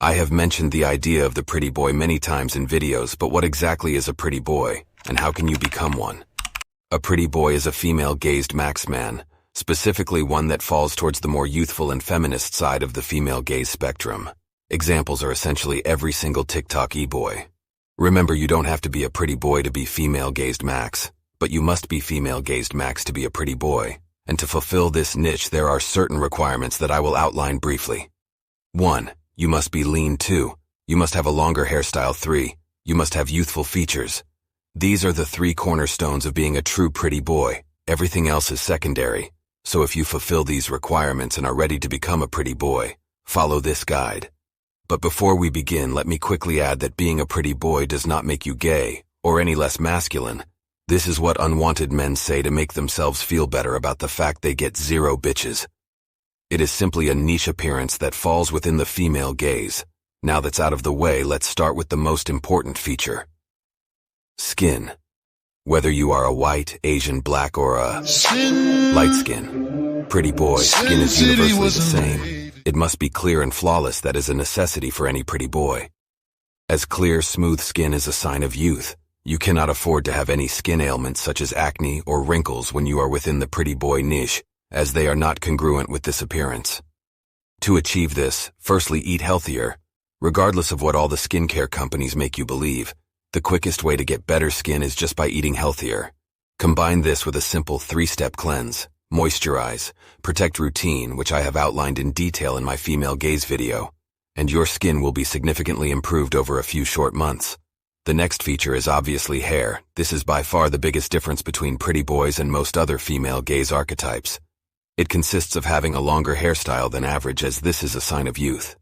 I have mentioned the idea of the pretty boy many times in videos, but what exactly is a pretty boy, and how can you become one? A pretty boy is a female-gazed max man, specifically one that falls towards the more youthful and feminist side of the female gaze spectrum. Examples are essentially every single TikTok e-boy. Remember, you don't have to be a pretty boy to be female-gazed max, but you must be female-gazed max to be a pretty boy. And to fulfill this niche, there are certain requirements that I will outline briefly. 1. You must be lean. 2. You must have a longer hairstyle. 3. You must have youthful features. These are the 3 cornerstones of being a true pretty boy. Everything else is secondary. So if you fulfill these requirements and are ready to become a pretty boy, follow this guide. But before we begin, let me quickly add that being a pretty boy does not make you gay or any less masculine. This is what unwanted men say to make themselves feel better about the fact they get 0 bitches. It is simply a niche appearance that falls within the female gaze. Now that's out of the way, let's start with the most important feature. Skin. Whether you are a white, Asian, black, or a light skin, pretty boy, skin is universally the same. It must be clear and flawless. That is a necessity for any pretty boy. As clear, smooth skin is a sign of youth. You cannot afford to have any skin ailments such as acne or wrinkles when you are within the pretty boy niche, as they are not congruent with this appearance. To achieve this, firstly, eat healthier. Regardless of what all the skincare companies make you believe, the quickest way to get better skin is just by eating healthier. Combine this with a simple 3-step cleanse, moisturize, protect routine, which I have outlined in detail in my female gaze video, and your skin will be significantly improved over a few short months. The next feature is obviously hair. This is by far the biggest difference between pretty boys and most other female gaze archetypes. It consists of having a longer hairstyle than average, as this is a sign of youth.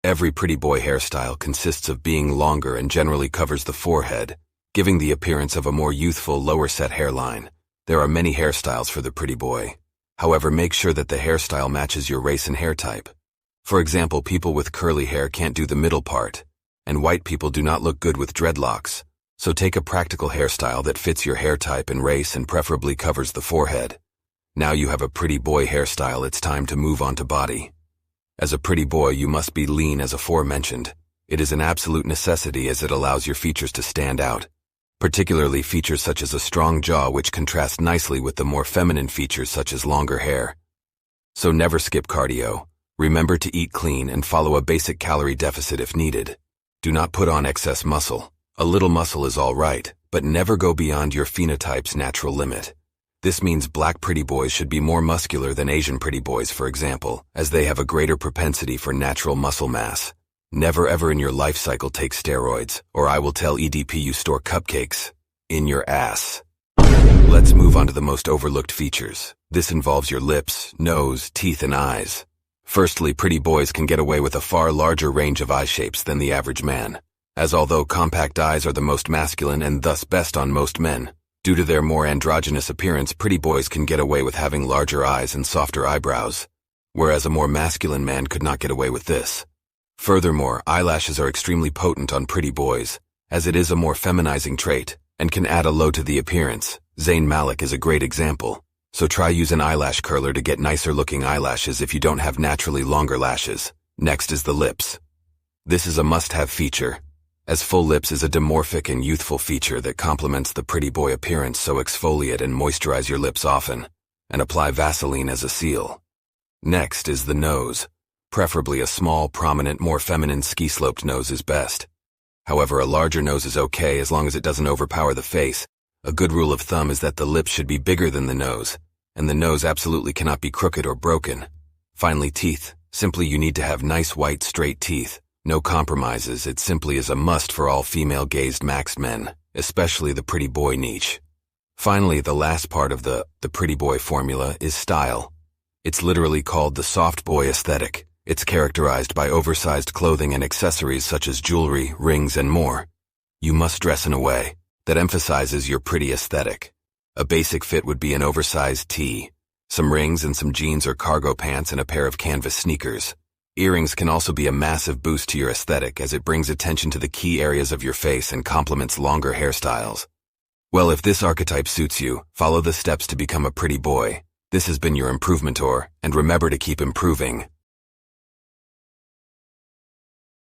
Every pretty boy hairstyle consists of being longer and generally covers the forehead, giving the appearance of a more youthful, lower-set hairline. There are many hairstyles for the pretty boy. However, make sure that the hairstyle matches your race and hair type. For example, people with curly hair can't do the middle part, and white people do not look good with dreadlocks. So take a practical hairstyle that fits your hair type and race and preferably covers the forehead. Now you have a pretty boy hairstyle, it's time to move on to body. As a pretty boy, you must be lean as aforementioned. It is an absolute necessity as it allows your features to stand out. Particularly features such as a strong jaw, which contrast nicely with the more feminine features such as longer hair. So never skip cardio. Remember to eat clean and follow a basic calorie deficit if needed. Do not put on excess muscle. A little muscle is all right, but never go beyond your phenotype's natural limit. This means black pretty boys should be more muscular than Asian pretty boys, for example, as they have a greater propensity for natural muscle mass. Never ever in your life cycle take steroids, or I will tell EDP you store cupcakes in your ass. Let's move on to the most overlooked features. This involves your lips, nose, teeth, and eyes. Firstly, pretty boys can get away with a far larger range of eye shapes than the average man, as although compact eyes are the most masculine and thus best on most men, due to their more androgynous appearance, pretty boys can get away with having larger eyes and softer eyebrows, whereas a more masculine man could not get away with this. Furthermore, eyelashes are extremely potent on pretty boys, as it is a more feminizing trait, and can add a low to the appearance. Zayn Malik is a great example, so try use an eyelash curler to get nicer looking eyelashes if you don't have naturally longer lashes. Next is the lips. This is a must-have feature, as full lips is a dimorphic and youthful feature that complements the pretty boy appearance, so exfoliate and moisturize your lips often, and apply Vaseline as a seal. Next is the nose. Preferably a small, prominent, more feminine ski-sloped nose is best. However, a larger nose is okay as long as it doesn't overpower the face. A good rule of thumb is that the lips should be bigger than the nose, and the nose absolutely cannot be crooked or broken. Finally, teeth. Simply you need to have nice white straight teeth. No compromises, it simply is a must for all female-gazed max men, especially the pretty boy niche. Finally, the last part of the pretty boy formula is style. It's literally called the soft boy aesthetic. It's characterized by oversized clothing and accessories such as jewelry, rings, and more. You must dress in a way that emphasizes your pretty aesthetic. A basic fit would be an oversized tee, some rings and some jeans or cargo pants, and a pair of canvas sneakers. Earrings can also be a massive boost to your aesthetic, as it brings attention to the key areas of your face and complements longer hairstyles. Well, if this archetype suits you, follow the steps to become a pretty boy. This has been your Improvementor, and remember to keep improving.